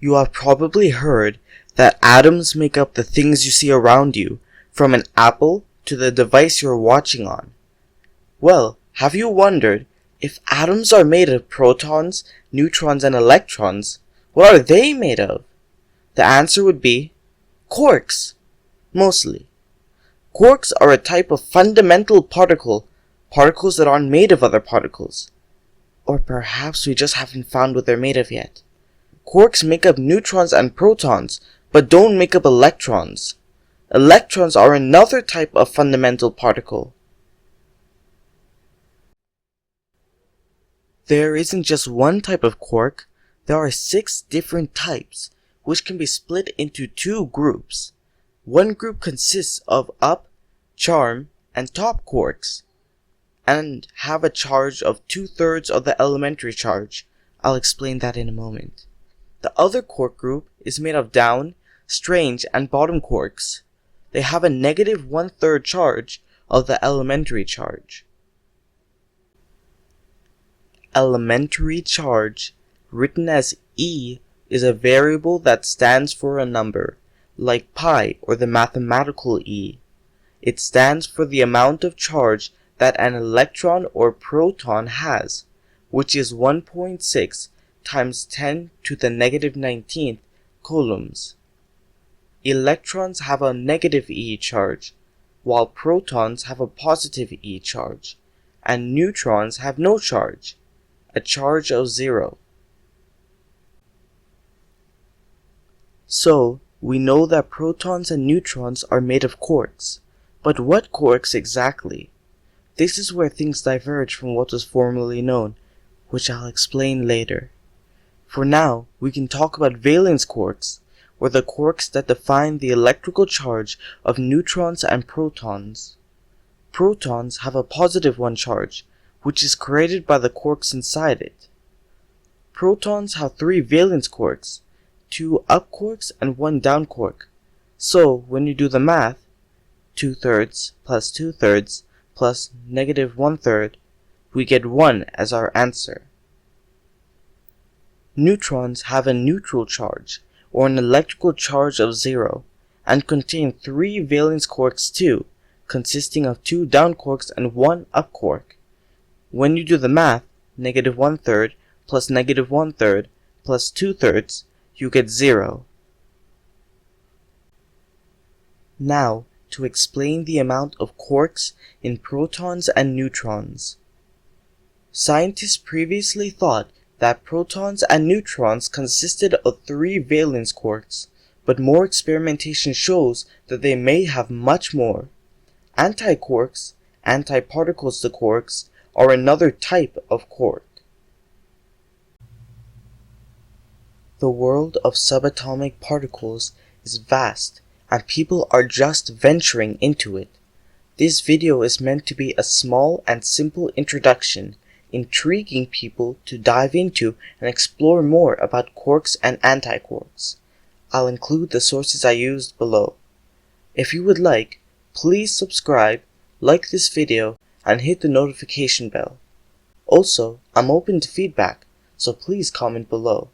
You have probably heard that atoms make up the things you see around you, from an apple to the device you're watching on. Well, have you wondered, if atoms are made of protons, neutrons, and electrons, what are they made of? The answer would be quarks, mostly. Quarks are a type of fundamental particles that aren't made of other particles. Or perhaps we just haven't found what they're made of yet. Quarks make up neutrons and protons, but don't make up electrons. Electrons are another type of fundamental particle. There isn't just one type of quark, there are 6 different types, which can be split into 2 groups. One group consists of up, charm, and top quarks, and have a charge of 2/3 of the elementary charge. I'll explain that in a moment. The other quark group is made of down, strange, and bottom quarks. They have a negative 1/3 charge of the elementary charge. Elementary charge, written as E, is a variable that stands for a number, like pi or the mathematical E. It stands for the amount of charge that an electron or proton has, which is 1.6 times 10 to the negative 19th coulombs. Electrons have a negative E charge, while protons have a positive E charge, and neutrons have no charge, a charge of 0. So, we know that protons and neutrons are made of quarks. But what quarks exactly? This is where things diverge from what was formerly known, which I'll explain later. For now, we can talk about valence quarks, or the quarks that define the electrical charge of neutrons and protons. Protons have a positive 1 charge, which is created by the quarks inside it. Protons have 3 valence quarks, 2 up quarks and 1 down quark. So, when you do the math, 2/3 plus 2/3 plus negative 1/3, we get 1 as our answer. Neutrons have a neutral charge, or an electrical charge of 0, and contain 3 valence quarks too, consisting of 2 down quarks and 1 up quark. When you do the math, negative 1/3 plus negative 1/3 plus 2/3, you get 0. Now, to explain the amount of quarks in protons and neutrons. Scientists previously thought that protons and neutrons consisted of 3 valence quarks, but more experimentation shows that they may have much more. Antiquarks, antiparticles to quarks, are another type of quark. The world of subatomic particles is vast, and people are just venturing into it. This video is meant to be a small and simple introduction, intriguing people to dive into and explore more about quarks and antiquarks. I'll include the sources I used below. If you would like, please subscribe, like this video, and hit the notification bell. Also, I'm open to feedback, so please comment below.